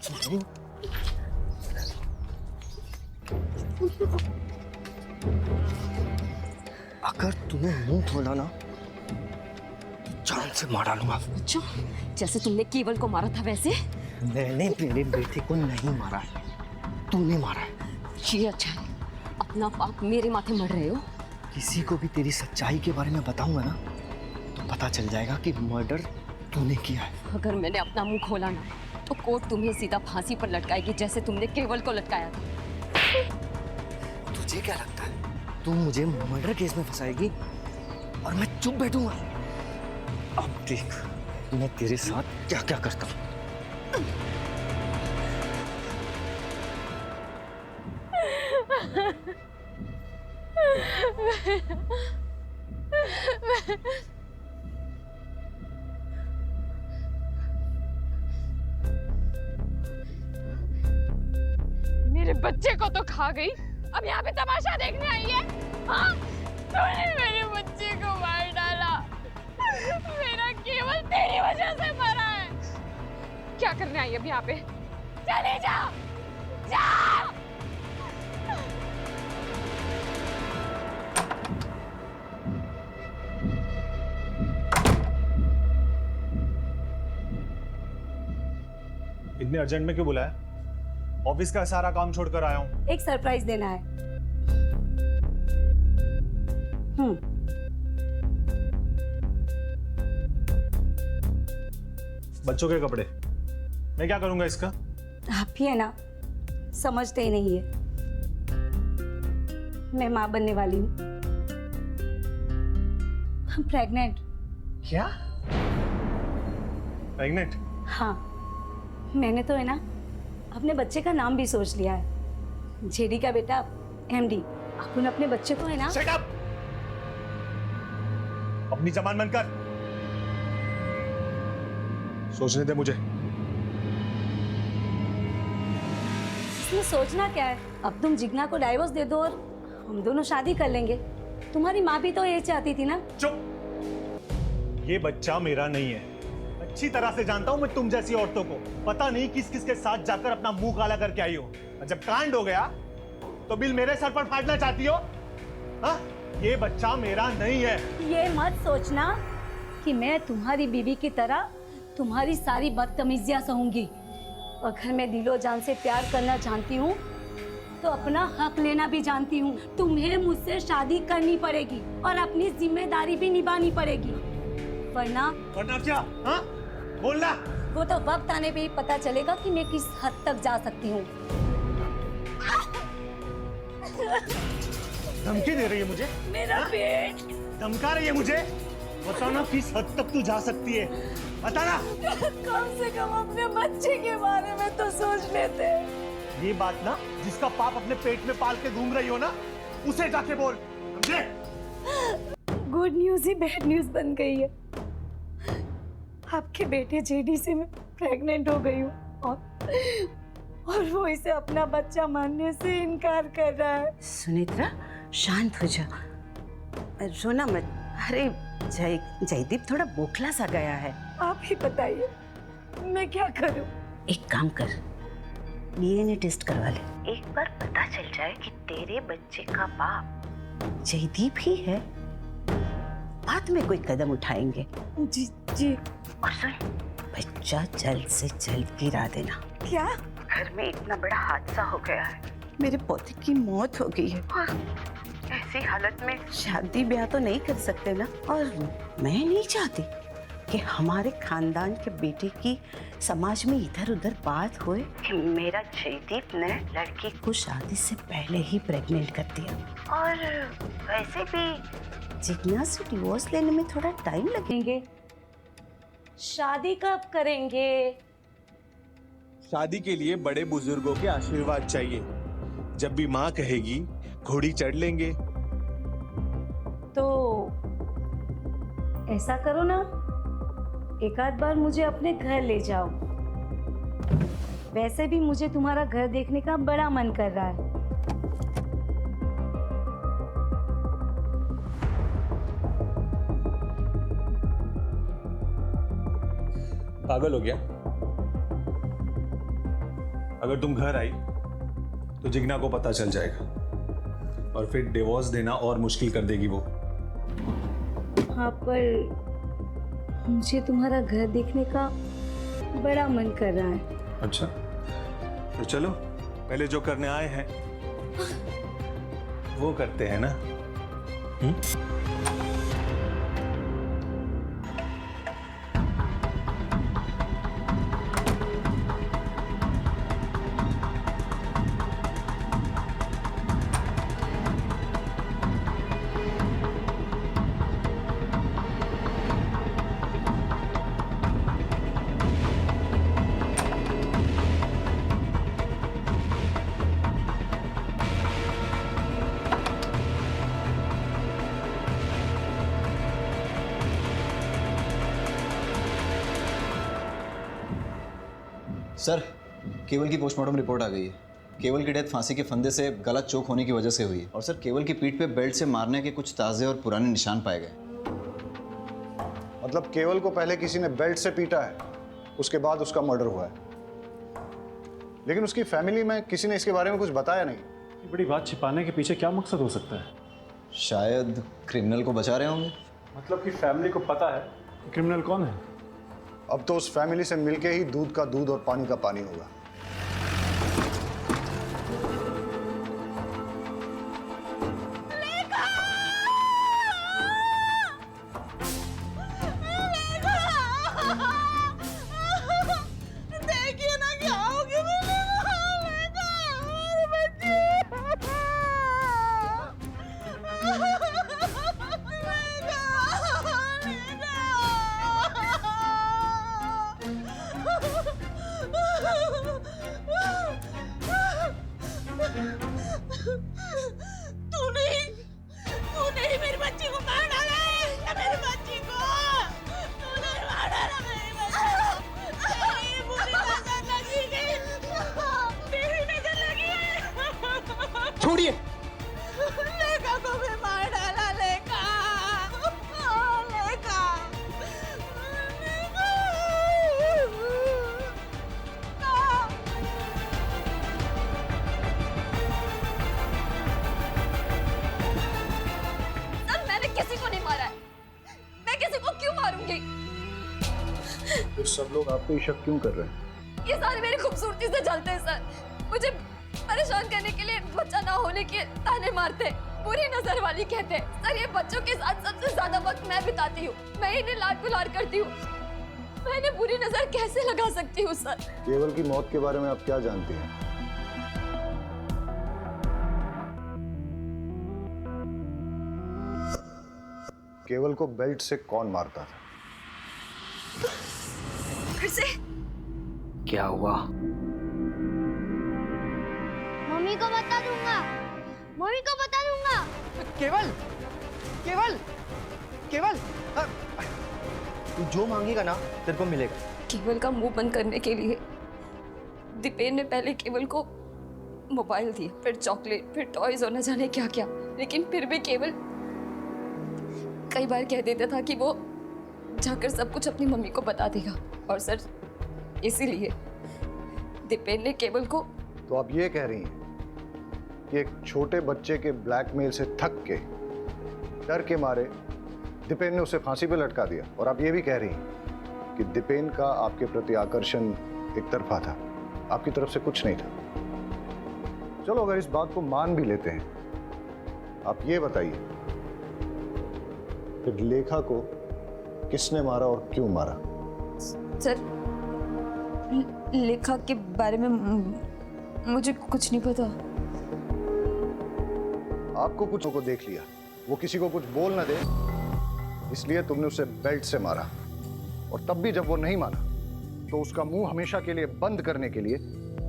अगर तूने मुंह खोला ना तो जान से मार डालूंगा। अच्छा, जैसे तुमने केवल को मारा था वैसे? मैंने मेरे बेटे को नहीं मारा है, तूने मारा है। ये अच्छा है, अपना पाप मेरे माथे मढ़ रहे हो। किसी को भी तेरी सच्चाई के बारे में बताऊंगा ना तो पता चल जाएगा कि मर्डर तूने किया है। अगर मैंने अपना मुंह खोला ना तो कोर्ट तुम्हें सीधा फांसी पर लटकाएगी, जैसे तुमने केवल को लटकाया था। तुझे क्या लगता है तू मुझे मर्डर केस में फंसाएगी और मैं चुप बैठूंगा? अब देख मैं तेरे साथ क्या क्या करता हूं। मेरे बच्चे को तो खा गई, अब यहाँ पे तमाशा देखने आई है? हाँ? तूने मेरे बच्चे को मार डाला। मेरा केवल तेरी वजह से मरा है। क्या करने आई अब यहाँ पे? चले जा, जा। इतने अर्जेंट में क्यों बुलाया? ऑफिस का सारा काम छोड़कर आया हूँ। एक सरप्राइज देना है। बच्चों के कपड़े मैं क्या करूंगा इसका? आप ही है ना, समझते ही नहीं है। मैं माँ बनने वाली हूँ। हम प्रेग्नेंट। क्या? प्रेग्नेंट? हाँ, मैंने तो है ना अपने बच्चे का नाम भी सोच लिया है। जेडी का बेटा एमडी। अपन अपने बच्चे को है ना। Shut up! अपनी जबान बंद कर। सोचने दे मुझे। इसमें सोचना क्या है? अब तुम जिग्ना को डाइवोर्स दे दो और हम दोनों शादी कर लेंगे। तुम्हारी माँ भी तो ये चाहती थी ना। चुप! ये बच्चा मेरा नहीं है। अच्छी तरह से जानता हूं मैं तुम जैसी औरतों को। पता नहीं किस किस के साथ जाकर अपना मुंह काला करके आई हो। और जब कांड हो गया तो बिल मेरे सर पर फाड़ना चाहती हो? हाँ? ये बच्चा मेरा नहीं है। ये मत सोचना कि मैं तुम्हारी बीवी की तरह तुम्हारी सारी बदतमीजियां सहूंगी। अगर मैं दिलो जान से प्यार करना जानती हूँ तो अपना हक लेना भी जानती हूँ। तुम्हें मुझसे शादी करनी पड़ेगी और अपनी जिम्मेदारी भी निभानी पड़ेगी, वरना क्या? हाँ? बोलना। वो तो वक्त आने पे ही पता चलेगा कि मैं किस हद तक जा सकती हूँ। धमकी दे रही है मुझे? मेरा पेट। धमका रही है मुझे? बताओ ना किस हद तक तू जा सकती है? बता ना। कम से कम अपने बच्चे के बारे में तो सोच लेते। ये बात ना जिसका पाप अपने पेट में पाल के घूम रही हो ना, उसे जाके बोल, समझे? गुड न्यूज ही बैड न्यूज बन गई है। आपके बेटे जेडी से मैं प्रेग्नेंट हो गई हूँ और वो इसे अपना बच्चा मानने से इनकार कर रहा है। सुनेत्रा, शांत हो जा, रोना मत। अरे जयदीप थोड़ा बोखला सा गया है। आप ही बताइए मैं क्या करूं? एक काम कर, डीएनए टेस्ट करवा ले। एक बार पता चल जाए कि तेरे बच्चे का बाप जयदीप ही है, बाद में कोई कदम उठाएंगे। जी जी। और सुन, बच्चा जल्द से जल्द गिरा देना। क्या? घर में इतना बड़ा हादसा हो गया है, मेरे पोते की मौत हो गई है और ऐसी हालत में शादी ब्याह तो नहीं कर सकते ना। और मैं नहीं चाहती कि हमारे खानदान के बेटे की समाज में इधर उधर बात होए कि मेरा जयदीप ने लड़की को शादी से पहले ही प्रेग्नेंट कर दिया। और वैसे भी जिग्ना से डिवोर्स लेने में थोड़ा टाइम लगेंगे। शादी कब करेंगे? शादी के लिए बड़े बुजुर्गों के आशीर्वाद चाहिए। जब भी माँ कहेगी घोड़ी चढ़ लेंगे। तो ऐसा करो ना, एक आध बार मुझे अपने घर ले जाओ। वैसे भी मुझे तुम्हारा घर देखने का बड़ा मन कर रहा है। पागल हो गया? अगर तुम घर आई तो जिग्ना को पता चल जाएगा और फिर डिवोर्स देना और मुश्किल कर देगी वो। हाँ, पर मुझे तुम्हारा घर देखने का बड़ा मन कर रहा है। अच्छा, तो चलो पहले जो करने आए हैं वो करते हैं ना। सर, केवल की पोस्टमार्टम रिपोर्ट आ गई है। केवल की डेथ फांसी के फंदे से गला चोक होने की वजह से हुई है। और सर, केवल की पीठ पे बेल्ट से मारने के कुछ ताज़े और पुराने निशान पाए गए। मतलब केवल को पहले किसी ने बेल्ट से पीटा है, उसके बाद उसका मर्डर हुआ है, लेकिन उसकी फैमिली में किसी ने इसके बारे में कुछ बताया नहीं। बड़ी बात छिपाने के पीछे क्या मकसद हो सकता है? शायद क्रिमिनल को बचा रहे होंगे। मतलब कि फैमिली को पता है कि क्रिमिनल कौन है? अब तो उस फैमिली से मिलके ही दूध का दूध और पानी का पानी होगा। देखिए ना क्या हो गया तूने ही मेरी बच्ची को मार डाला है। मेरी बच्ची को तूने मार डाला। मेरी बच्ची को बुरी नजर लगी गई। तेरी नजर लगी है। छोड़िए। लेका को भी मार डाला। लेका किसी को नहीं मारा है। मैं किसी को क्यों मारूंगी? फिर सब लोग आप पे शक क्यों कर रहे हैं? ये सारे मेरी खूबसूरती से जलते हैं सर। मुझे परेशान करने के लिए बच्चा ना होने के ताने मारते, बुरी नजर वाली कहते हैं। सर, ये बच्चों के साथ सबसे ज्यादा वक्त मैं बिताती हूँ। मैं इन्हें लाड पुलार करती हूँ। मैं इन्हें बुरी नजर कैसे लगा सकती हूँ सर? केवल की मौत के बारे में आप क्या जानती हैं? केवल को बेल्ट से कौन मारता था? फिर से क्या हुआ? मम्मी को बता दूंगा। मम्मी को बता दूंगा। केवल, केवल, केवल, तू जो मांगेगा ना तेरे को मिलेगा। केवल का मुंह बंद करने के लिए दीपेन ने पहले केवल को मोबाइल दिया, फिर चॉकलेट, फिर टॉयज और न जाने क्या क्या। लेकिन फिर भी केवल कई बार कह देता था कि वो जाकर सब कुछ अपनी मम्मी को बता देगा। और सर, इसीलिए दीपेन ने केवल को। तो आप ये कह रही हैं कि एक छोटे बच्चे के ब्लैकमेल से थक के, डर के मारे दीपेन ने उसे फांसी पे लटका दिया, और आप ये भी कह रही हैं कि दीपेन का आपके प्रति आकर्षण एक तरफा था, आपकी तरफ से कुछ नहीं था। चलो, अगर इस बात को मान भी लेते हैं, आप ये बताइए फिर लेखा को किसने मारा और क्यों मारा? सर, लेखा के बारे में मुझे कुछ नहीं पता। आपको कुछ को देख लिया, वो किसी को कुछ बोल ना दे, इसलिए तुमने उसे बेल्ट से मारा। और तब भी जब वो नहीं माना तो उसका मुंह हमेशा के लिए बंद करने के लिए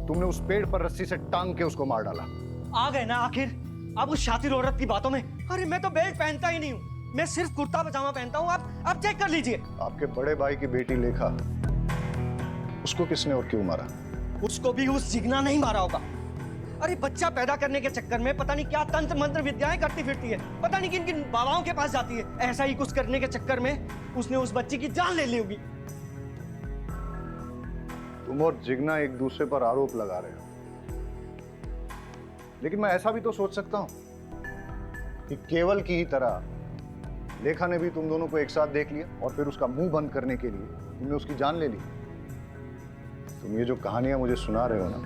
तुमने उस पेड़ पर रस्सी से टांग के उसको मार डाला। आ गए ना आखिर आप उस शातिर औरत की बातों में। अरे मैं तो बेल्ट पहनता ही नहीं हूँ, मैं सिर्फ कुर्ता पजामा पहनता हूँ। आप चेक कर लीजिए। आपके बड़े भाई की बेटी लेखा, उसको किसने और क्यों मारा? उसको भी उस जिग्ना नहीं मारा होगा। अरे बच्चा पैदा करने के चक्कर में पता नहीं क्या तंत्र मंत्र विद्याएं करती फिरती है, पता नहीं किन किन बाबाओं के पास जाती है। ऐसा ही कुछ करने के चक्कर में उसने उस बच्चे की जान ले ली होगी। तुम और जिग्ना एक दूसरे पर आरोप लगा रहे हो। लेकिन मैं ऐसा भी तो सोच सकता हूँ कि केवल की ही तरह लेखा ने भी तुम दोनों को एक साथ देख लिया और फिर उसका मुंह बंद करने के लिए तुमने उसकी जान ले ली। तुम ये जो कहानियां मुझे सुना रहे हो ना,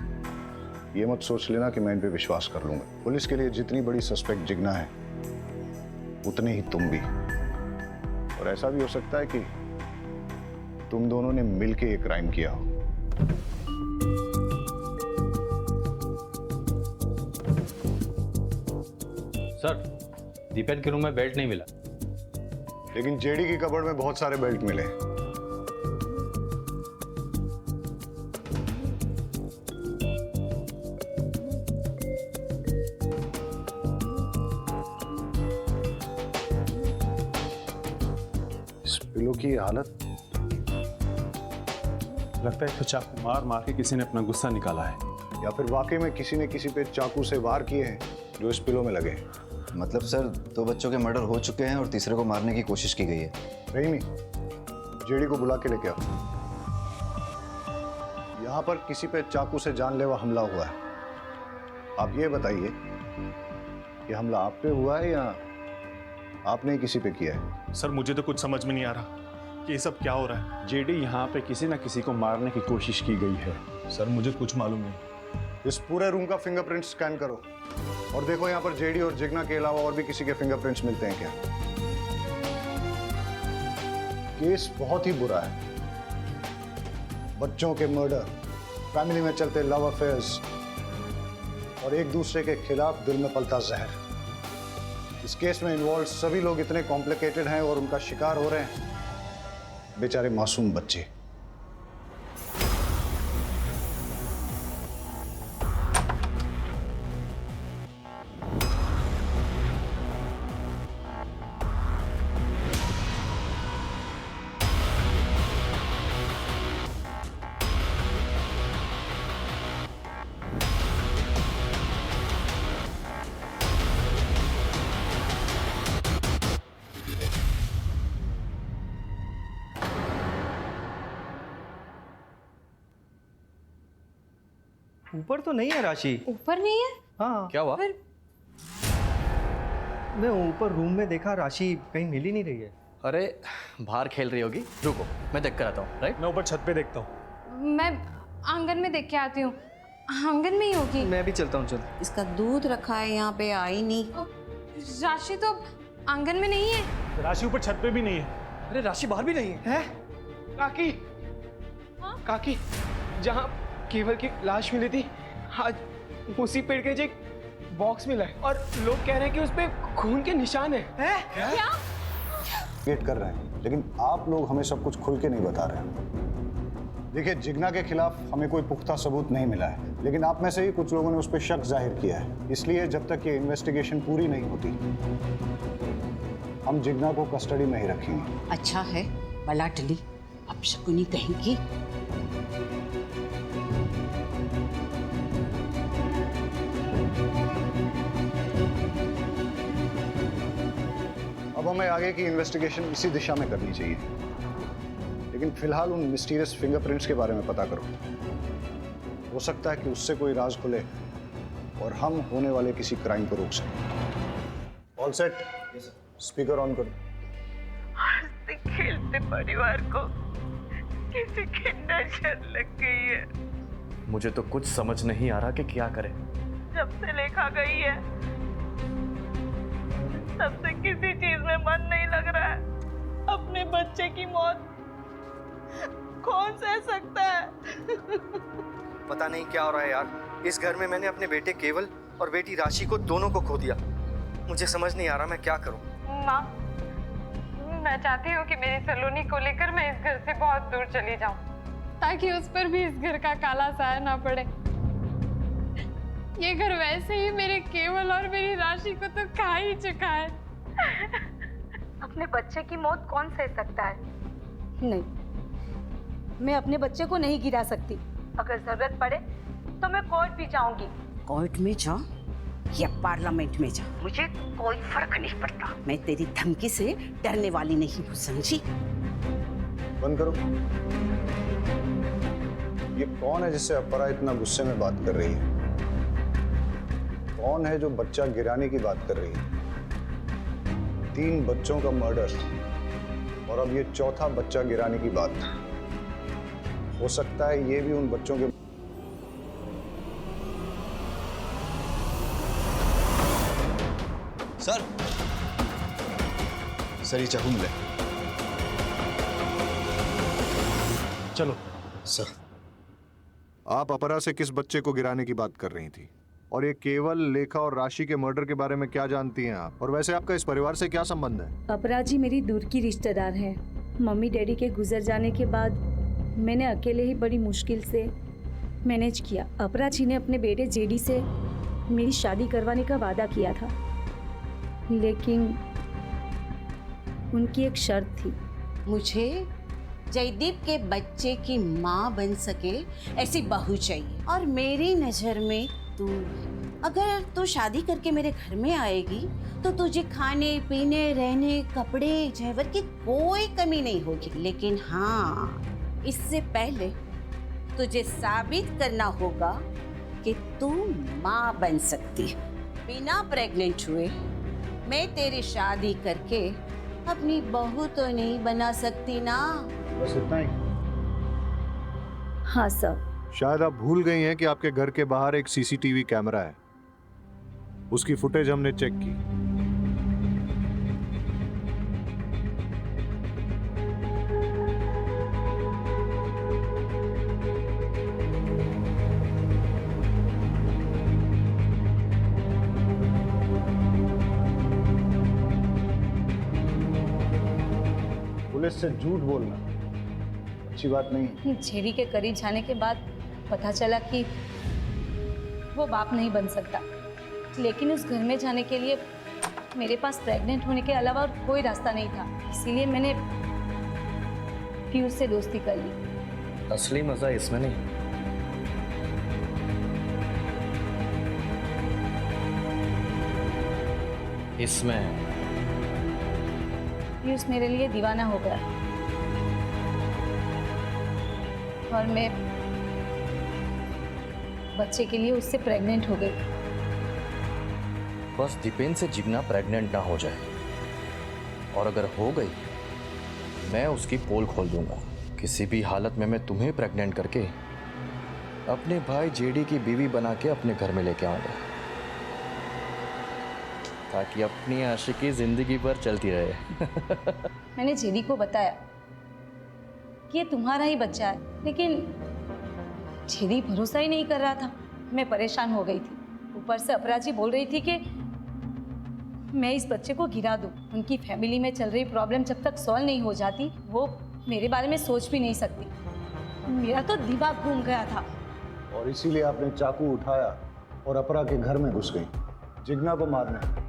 ये मत सोच लेना कि मैं इन पे विश्वास कर लूंगा। पुलिस के लिए जितनी बड़ी सस्पेक्ट जिग्ना है, उतने ही तुम भी। और ऐसा भी हो सकता है कि तुम दोनों ने मिलके एक क्राइम किया हो। सर, दीपेन के रूम में बेल्ट नहीं मिला, लेकिन जेडी की कबर्ड में बहुत सारे बेल्ट मिले। इस पिलो की हालत, लगता है तो चाकू मार मार के किसी ने अपना गुस्सा निकाला है, या फिर वाकई में किसी ने किसी पे चाकू से वार किए हैं जो इस पिलो में लगे। मतलब सर 2 बच्चों के मर्डर हो चुके हैं और तीसरे को मारने की कोशिश की गई है। रहीमी, जेडी को बुला के लेके आओ। यहाँ पर किसी पे चाकू से जानलेवा हमला हुआ है। आप ये बताइए कि हमला आप पे हुआ है या आपने ही किसी पे किया है? सर मुझे तो कुछ समझ में नहीं आ रहा कि ये सब क्या हो रहा है। जेडी यहाँ पे किसी ना किसी को मारने की कोशिश की गई है। सर मुझे कुछ मालूम नहीं। इस पूरे रूम का फिंगरप्रिंट स्कैन करो और देखो यहाँ पर जेडी और जिग्ना के अलावा और भी किसी के फिंगरप्रिंट्स मिलते हैं क्या। केस बहुत ही बुरा है। बच्चों के मर्डर, फैमिली में चलते लव अफेयर्स और एक दूसरे के खिलाफ दिल में पलता जहर। इस केस में इन्वॉल्व सभी लोग इतने कॉम्प्लिकेटेड हैं और उनका शिकार हो रहे हैं बेचारे मासूम बच्चे। ऊपर तो नहीं है राशि। ऊपर नहीं है? हाँ, क्या हुआ? मैं ऊपर रूम में देखा, राशि कहीं मिल ही नहीं रही है। अरे बाहर खेल रही होगी, रुको मैं देख कर आता हूँ। राइट, मैं ऊपर छत पे देखता हूँ। मैं आंगन में देख के आती हूँ। आंगन में ही होगी। मैं भी चलता हूँ। चल। इसका दूध रखा है यहाँ पे, आई नहीं। राशि तो आंगन में नहीं है। राशि ऊपर छत पे भी नहीं है। अरे राशि बाहर भी नहीं है। काकी, काकी, जहाँ केवल की लाश मिली थी, आज उसी पेड़ के नीचे एक बॉक्स मिला है और लोग कह रहे हैं कि उस पे खून के निशान है। क्या? वेट कर रहे हैं, लेकिन आप लोग हमें सब कुछ खुल के नहीं बता रहे हैं। देखिए, जिग्ना के खिलाफ हमें कोई पुख्ता सबूत नहीं मिला है, लेकिन आप में से ही कुछ लोगों ने उस पर शक जाहिर किया है। इसलिए जब तक ये इन्वेस्टिगेशन पूरी नहीं होती, हम जिग्ना को कस्टडी में ही रखेंगे। अच्छा है, बला टली, अब शकुनी कहेंगी। अब हमें आगे की इन्वेस्टिगेशन इसी दिशा में करनी चाहिए, लेकिन फिलहाल उन मिस्टीरियस फिंगरप्रिंट्स के बारे में पता करो। हो सकता है कि उससे कोई राज खुले और हम होने वाले किसी क्राइम को रोक सकें। All set? स्पीकर ऑन करो। हंसते खेलते परिवार को किसी की नजर लग गई है। मुझे तो कुछ समझ नहीं आ रहा कि क्या करें। जब से लेखा गई है, तब से किसी चीज में मन नहीं लग रहा है। अपने बच्चे की मौत कौन सह सकता है? पता नहीं क्या हो रहा है यार। इस घर में मैंने अपने बेटे केवल और बेटी राशि को दोनों को खो दिया। मुझे समझ नहीं आ रहा मैं क्या करूं। माँ, मैं चाहती हूँ कि मेरी सलोनी को लेकर मैं इस घर से बहुत दूर चली जाऊँ, ताकि उस पर भी इस घर का काला साया ना पड़े। ये घर वैसे ही मेरे केवल और मेरी राशि को तो खा ही चुका है। अपने बच्चे की मौत कौन सह सकता है? नहीं, मैं अपने बच्चे को नहीं गिरा सकती। अगर जरूरत पड़े तो मैं कोर्ट भी जाऊंगी। कोर्ट में जा या पार्लियामेंट में जा, मुझे कोई फर्क नहीं पड़ता। मैं तेरी धमकी से डरने वाली नहीं हूँ, समझी? बंद करो। ये कौन है जिससे अपरा इतना गुस्से में बात कर रही है? कौन है जो बच्चा गिराने की बात कर रही है? 3 बच्चों का मर्डर और अब ये चौथा बच्चा गिराने की बात। हो सकता है ये भी उन बच्चों के। सर ये चाकू मिले। चलो। सर आप अपरा से किस बच्चे को गिराने की बात कर रही थी? और ये केवल, लेखा और राशि के मर्डर के बारे में क्या जानती हैं आप? और वैसे आपका इस परिवार से क्या संबंध है? अपरा जी मेरी दूर की रिश्तेदार है। मम्मी डैडी के गुजर जाने के बाद मैंने अकेले ही बड़ी मुश्किल से मैनेज किया। अपरा जी ने अपने बेटे जेडी से मेरी शादी करवाने का वादा किया था, लेकिन उनकी एक शर्त थी। मुझे जयदीप के बच्चे की माँ बन सके ऐसी बहू चाहिए, और मेरी नजर में तू है। अगर तू शादी करके मेरे घर में आएगी तो तुझे खाने पीने, रहने, कपड़े, जेवर की कोई कमी नहीं होगी। लेकिन हाँ, इससे पहले तुझे साबित करना होगा कि तू माँ बन सकती है। बिना प्रेग्नेंट हुए मैं तेरी शादी करके अपनी बहू तो नहीं बना सकती ना। बस इतना ही? हाँ सर। शायद आप भूल गई हैं कि आपके घर के बाहर एक सीसीटीवी कैमरा है। उसकी फुटेज हमने चेक की। पुलिस से झूठ बोलना अच्छी बात नहीं है। जेडी के करीब जाने के बाद पता चला कि वो बाप नहीं बन सकता, लेकिन उस घर में जाने के लिए मेरे पास प्रेग्नेंट होने के अलावा और कोई रास्ता नहीं था। इसीलिए मैंने पीयूष से दोस्ती कर ली। असली मजा इसमें नहीं, इसमें। पीयूष मेरे लिए दीवाना हो गया और मैं बच्चे के लिए उससे प्रेग्नेंट हो गई। बस दीपेन से जिग्ना प्रेग्नेंट ना हो जाए, और अगर हो गई मैं उसकी पोल खोल दूंगा। किसी भी हालत में मैं तुम्हें प्रेग्नेंट करके अपने भाई जेडी की बीवी बना के अपने घर में लेके आऊंगा, ताकि अपनी आशिकी जिंदगी भर चलती रहे। मैंने जेडी को बताया कि ये तुम्हारा ही बच्चा है, लेकिन जेडी भरोसा ही नहीं कर रहा था। मैं परेशान हो गई थी। ऊपर से अपराजी बोल रही थी कि मैं इस बच्चे को गिरा दूं। उनकी फैमिली में चल रही प्रॉब्लम जब तक सॉल्व नहीं हो जाती, वो मेरे बारे में सोच भी नहीं सकती। मेरा तो दिमाग घूम गया था। और इसीलिए आपने चाकू उठाया और अपरा के घर में घुस गई जिग्ना को मारने।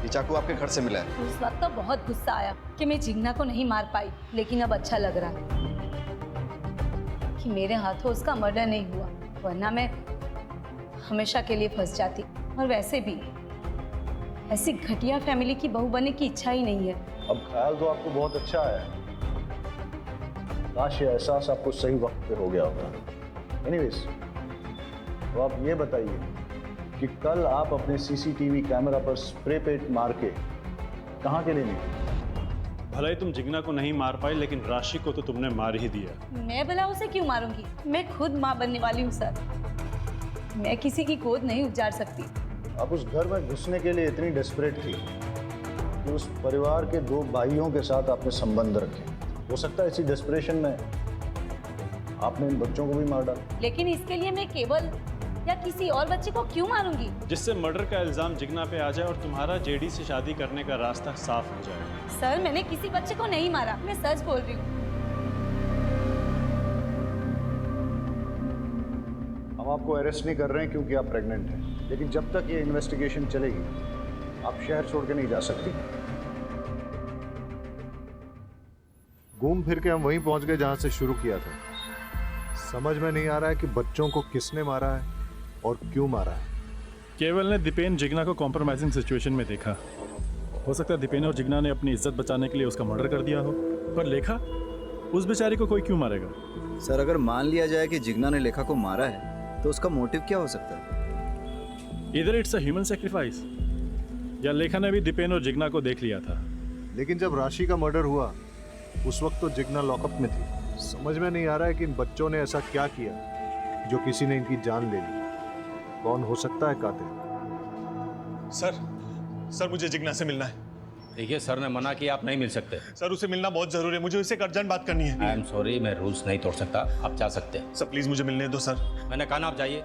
ये चाकू आपके घर से मिला है? उस वक्त तो बहुत गुस्सा आया कि मैं जिग्ना को नहीं मार पाई, लेकिन अब अच्छा लग रहा है कि मेरे हाथों उसका मर्डर नहीं हुआ, वरना मैं हमेशा के लिए फंस जाती। और वैसे भी ऐसी घटिया फैमिली की बहू बनने की इच्छा ही नहीं है। अब ख्याल तो आपको बहुत अच्छा आया है, काश ये एहसास आपको सही वक्त पे हो गया होता। एनीवेज, तो आप ये बताइए कि कल आप अपने सीसीटीवी कैमरा पर स्प्रे पेंट मार के कहाँ के लिए निकले? भले ही तुम जिग्ना को नहीं मार पाई, लेकिन राशि को तो तुमने मार ही दिया। मैं भला उसे क्यों मारूंगी? मैं खुद माँ बनने वाली हूँ सर। मैं किसी की गोद नहीं उजाड़ सकती। आप उस घर में घुसने के लिए इतनी डेस्परेट थी कि उस परिवार के 2 भाइयों के साथ आपने संबंध रखे। हो सकता है इसी डेस्परेशन में आपने इन बच्चों को भी मार डाला। लेकिन इसके लिए मैं केवल या किसी और बच्चे को क्यों मारूंगी? जिससे मर्डर का इल्जाम जिग्ना पे आ जाए और तुम्हारा जेडी से शादी करने का रास्ता साफ हो जाए। सर, मैंने किसी बच्चे को नहीं मारा, मैं सच बोल रही हूँ। हम आपको अरेस्ट नहीं कर रहे हैं क्योंकि आप प्रेग्नेंट हैं, लेकिन जब तक ये इन्वेस्टिगेशन चलेगी आप शहर छोड़ के नहीं जा सकती। घूम फिर के हम वहीं पहुंच गए जहां से शुरू किया था। समझ में नहीं आ रहा है कि बच्चों को किसने मारा है और क्यों मारा है। केवल ने दीपेन जिग्ना को कॉम्प्रोमाइजिंग सिचुएशन में देखा। हो सकता है दीपेन और जिग्ना ने अपनी इज्जत बचाने के लिए उसका मर्डर कर दिया हो। पर लेखा उस बेचारी को कोई क्यों मारेगा? सर अगर मान लिया जाए कि जिग्ना ने लेखा को मारा है तो उसका मोटिव क्या हो सकता है? इधर इट्स अ ह्यूमन सेक्रीफाइस, या लेखा ने भी दीपेन और जिग्ना को देख लिया था। लेकिन जब राशि का मर्डर हुआ उस वक्त तो जिग्ना लॉकअप में थी। समझ में नहीं आ रहा है कि इन बच्चों ने ऐसा क्या किया जो किसी ने इनकी जान ले ली। कौन हो सकता है कातिल? सर मुझे जिग्ना से मिलना है। देखिए सर ने मना किया, आप नहीं मिल सकते। सर उसे मिलना बहुत जरूरी है, मुझे उससे एक अर्जेंट बात करनी है। आई एम सॉरी, मैं रूल्स नहीं तोड़ सकता, आप जा सकते हैं। सर प्लीज मुझे मिलने दो सर। मैंने कहा ना आप जाइए।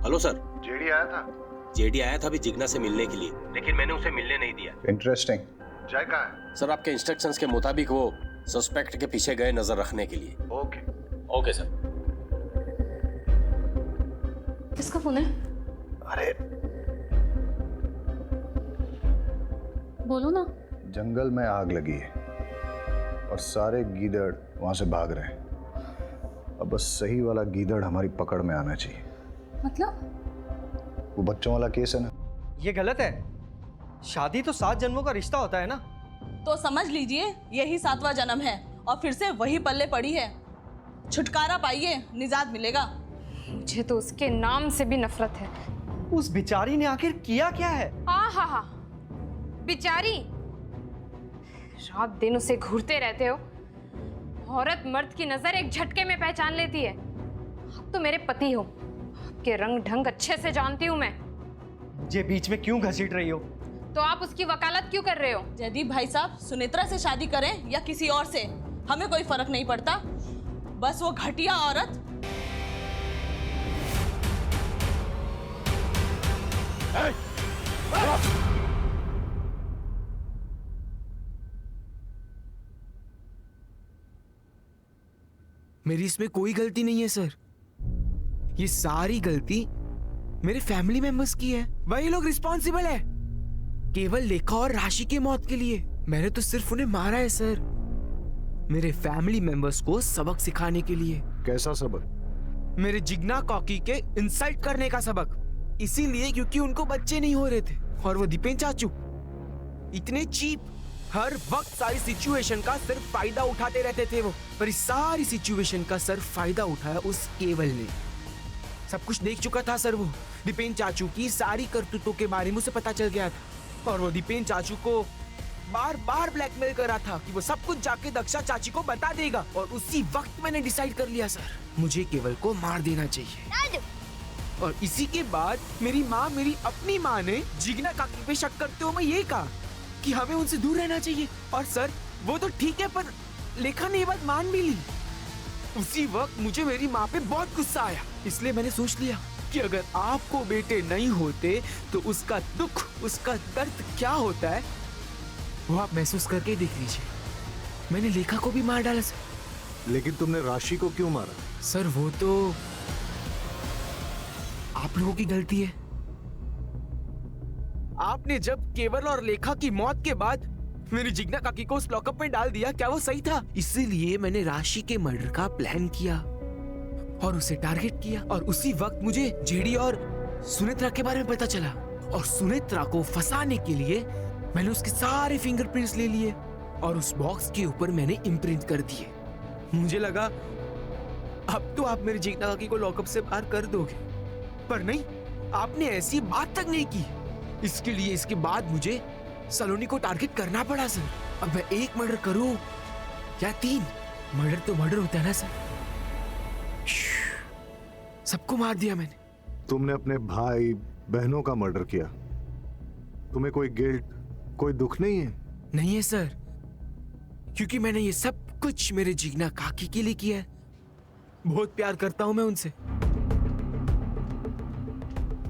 Hello sir. जेडी आया था? जेडी आया था अभी जिग्ना से मिलने के लिए, लेकिन मैंने उसे मिलने नहीं दिया। इंटरेस्टिंग। जय कहाँ है? सर आपके इंस्ट्रक्शंस के मुताबिक वो सस्पेक्ट के पीछे गए नजर रखने के लिए। Okay okay sir. किसका फोन है? अरे बोलो ना। जंगल में आग लगी है और सारे गीदड़ वहां से भाग रहे हैं। अब बस सही वाला गीदड़ हमारी पकड़ में आना चाहिए। मतलब? वो बच्चों वाला केस है ना। ये गलत है। शादी तो 7 जन्मों का रिश्ता होता है ना। तो समझ लीजिए यही 7वां जन्म है और फिर से वही पल्ले पड़ी है। छुटकारा पाइए, निजात मिलेगा। मुझे तो उसके नाम से भी नफरत है। उस बिचारी ने आखिर किया क्या है? हाँ, बिचारी। रात दिन उसे घूरते रहते हो। औरत मर्द की नजर एक झटके में पहचान लेती है। आप तो मेरे पति हो, आपके रंग ढंग अच्छे से जानती हूँ मैं। ये बीच में क्यों घसीट रही हो? तो आप उसकी वकालत क्यों कर रहे हो? जयदीप भाई साहब, सुनेत्रा से शादी करें या किसी और से, हमें कोई फर्क नहीं पड़ता। बस वो घटिया औरत मेरी इसमें कोई गलती नहीं है सर। ये सारी गलती मेरे फैमिली मेंबर्स की है। वही लोग रिस्पॉन्सिबल है केवल लेखा और राशि की मौत के लिए। मैंने तो सिर्फ उन्हें मारा है सर, मेरे फैमिली मेंबर्स को सबक सिखाने के लिए। कैसा सबक? मेरे जिग्ना कॉकी के इंसल्ट करने का सबक। इसीलिए क्योंकि उनको बच्चे नहीं हो रहे थे और वो दीपेन चाचू इतने चीप, हर वक्त सारी सिचुएशन का सिर्फ फायदा उठाते रहते थे वो। पर इस सारी सिचुएशन का सिर्फ फायदा उठाया उस केवल ने। सब कुछ देख चुका था सर वो। दीपेन चाचू की सारी करतूतों के बारे में उसे पता चल गया था और वो दीपेन चाचू को बार बार ब्लैकमेल कर रहा था कि वो सब कुछ जाके दक्षा चाची को बता देगा। और उसी वक्त मैंने डिसाइड कर लिया सर, मुझे केवल को मार देना चाहिए। और इसी के बाद मेरी माँ, मेरी अपनी माँ ने जिग्ना काकी पे शक करते हुए ये कहा कि हमें उनसे दूर रहना चाहिए। और सर वो तो ठीक है, पर लेखा ने ये बात मान भी ली। उसी वक्त मुझे मेरी माँ पे बहुत गुस्सा आया, इसलिए मैंने सोच लिया कि अगर आपको बेटे नहीं होते तो उसका दुख, उसका दर्द क्या होता है वो आप महसूस करके देख लीजिए। मैंने लेखा को भी मार डाला सर। लेकिन तुमने राशि को क्यों मारा? सर वो तो आप लोगों की गलती है। आपने जब केवल और लेखा की मौत के बाद मेरी जिग्ना काकी को उस लॉकअप में डाल दिया, क्या वो सही था? इसीलिए मैंने राशि के मर्डर का प्लान किया और उसे टारगेट किया। और उसी वक्त मुझे जेडी और सुनेत्रा के बारे में पता चला और सुनेत्रा को फंसाने के लिए मैंने उसके सारे फिंगरप्रिंट्स ले लिए और उस बॉक्स के ऊपर मैंने इम्प्रिंट कर दिए। मुझे लगा अब तो आप मेरी जिग्ना काकी को लॉकअप से बाहर कर दोगे, पर नहीं, आपने ऐसी बात तक नहीं की। इसके लिए इसके बाद मुझे सलोनी को टारगेट करना पड़ा सर। अब मैं 1 मर्डर करूं या 3, मर्डर तो मर्डर होता है ना सर। सबको मार दिया मैंने। तुमने अपने भाई बहनों का मर्डर किया, तुम्हें कोई गिल्ट, कोई दुख नहीं है? नहीं है सर, क्योंकि मैंने ये सब कुछ मेरे जिग्ना काकी के लिए किया है। बहुत प्यार करता हूं मैं उनसे।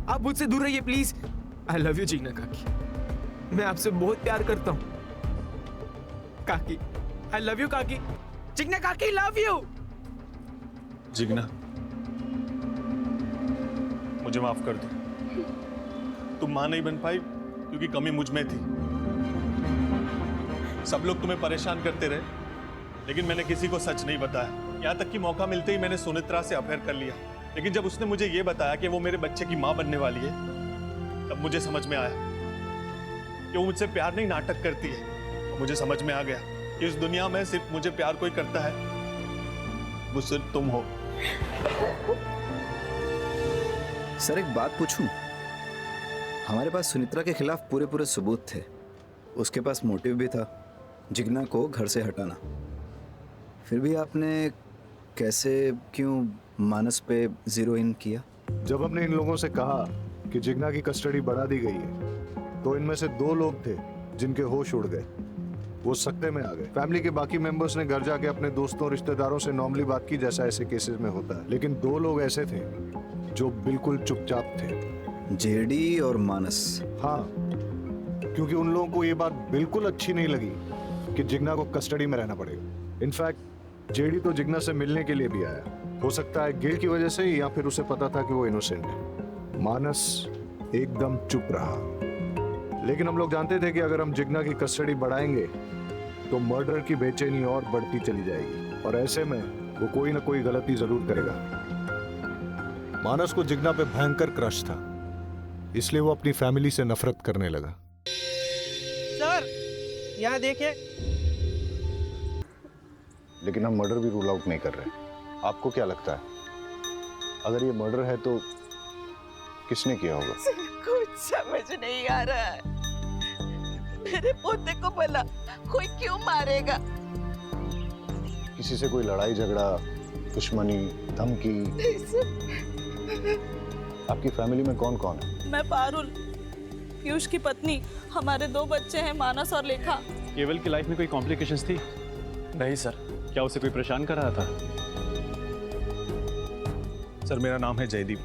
आप मुझसे दूर रहिए please. I love you Jigna काकी, मैं आपसे बहुत प्यार करता हूं काकी। आई लव यू काकी। जिग्ना काकी लव यू। जिग्ना मुझे माफ कर दो, तुम मां नहीं बन पाई क्योंकि कमी मुझ में थी। सब लोग तुम्हें परेशान करते रहे, लेकिन मैंने किसी को सच नहीं बताया। यहाँ तक कि मौका मिलते ही मैंने सुनेत्रा से अफेयर कर लिया। लेकिन जब उसने मुझे ये बताया कि वो मेरे बच्चे की मां बनने वाली है, तब मुझे समझ में आया कि वो मुझसे प्यार नहीं नाटक करती है। और मुझे समझ में आ गया कि इस दुनिया में सिर्फ मुझे प्यार कोई करता है, वो सिर्फ तुम हो। सर एक बात पूछूं? हमारे पास सुनित्रा के खिलाफ पूरे सबूत थे। उसके पास मोटिव भी था, जिग्ना को घर से हटाना। फिर भी आपने कैसे क्यों मानस पे जीरो इन किया? जब हमने इन लोगों से कहा कि जिग्ना की कस्टडी बढ़ा दी गई है, तो इनमें से 2 लोग थे जिनके होश उड़ गए। वो सकते में आ गए। फैमिली के बाकी मेंबर्स ने घर जाके अपने दोस्तों रिश्तेदारों से नॉर्मली बात की, जैसा ऐसे केसेस में होता है। लेकिन 2 लोग ऐसे थे जो बिल्कुल चुपचाप थे, जेडी और मानस। हाँ, क्योंकि उन लोगों को ये बात बिल्कुल अच्छी नहीं लगी कि जिग्ना को कस्टडी में रहना पड़ेगा। इनफैक्ट जेडी तो जिग्ना से मिलने के लिए भी आया। हो सकता है गिल्ट की वजह से, या फिर उसे पता था कि वो इनोसेंट है। मानस एकदम चुप रहा। लेकिन हम लोग जानते थे कि अगर हम जिग्ना की कस्टडी बढ़ाएंगे तो मर्डर की बेचैनी और बढ़ती चली जाएगी, और ऐसे में वो कोई ना कोई गलती जरूर करेगा। मानस को जिग्ना पे भयंकर क्रश था, इसलिए वो अपनी फैमिली से नफरत करने लगा। सर यहाँ देखिए। लेकिन हम मर्डर भी रूल आउट नहीं कर रहे। आपको क्या लगता है, अगर ये मर्डर है तो किसने किया होगा? कुछ समझ नहीं आ रहा है। मेरे पोते को भला कोई क्यों मारेगा? किसी से कोई लड़ाई झगड़ा, दुश्मनी, धमकी? आपकी फैमिली में कौन कौन है? मैं पारुल, पीयूष की पत्नी। हमारे 2 बच्चे हैं, मानस और लेखा। केवल की लाइफ में कोई कॉम्प्लिकेशंस थी? नहीं सर। क्या उसे कोई परेशान कर रहा था? सर मेरा नाम है जयदीप,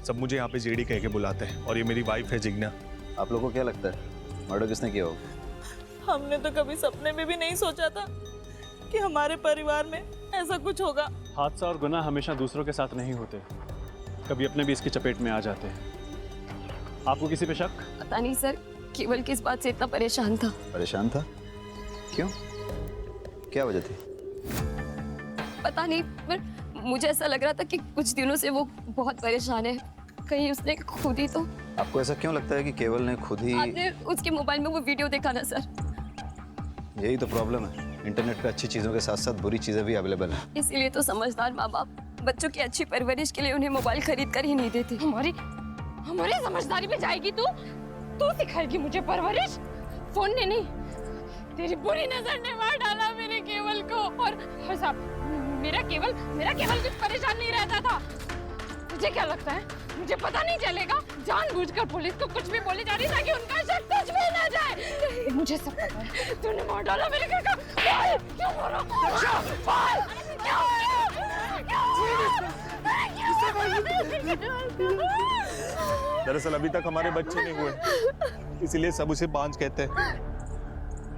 सब मुझे यहाँ पे जेडी कह के बुलाते हैं, और ये मेरी वाइफ है जिग्ना। आप लोगों को क्या लगता है मर्डर किसने किया होगा? हमने तो कभी सपने में भी नहीं सोचा था कि हमारे परिवार में ऐसा कुछ होगा। हादसा और गुनाह हमेशा दूसरों के साथ नहीं होते, कभी अपने भी इसकी चपेट में आ जाते हैं। आपको किसी पे शक? पता नहीं सर, केवल किस बात से इतना परेशान था। परेशान था? क्यों? क्या वजह थी? पता नहीं, पर मुझे ऐसा लग रहा था कि कुछ दिनों से वो बहुत परेशान है। कहीं उसने खुद ही तो। आपको ऐसा क्यों लगता है कि केवल ने खुद ही? आपने उसके मोबाइल में वो वीडियो देखा ना सर? यही तो प्रॉब्लम है, इंटरनेट पे अच्छी चीजों के साथ साथ बुरी चीजें भी अवेलेबल हैं। इसीलिए तो समझदार माँ बाप बच्चों की अच्छी परवरिश के लिए उन्हें मोबाइल खरीद कर ही नहीं देते। हमारी समझदारी में जाएगी तू सिखाएगी मुझे परवरिश? फोन ने नहीं, तेरी बुरी नजर ने मार डाला मेरे केवल को। और साहब, मेरा केवल कुछ परेशान नहीं रहता था। मुझे क्या लगता है, मुझे पता नहीं चलेगा? जानबूझकर पुलिस को कुछ भी बोली जा रही ताकि उनका शक तुझ पे ना जाए। मुझे सब पता है, तूने मार डाला मेरे घर का। बोल, क्यों मारा? बोल, क्यों? दरअसल अभी तक हमारे बच्चे नहीं हुए, इसीलिए सब उसे बांझ कहते हैं।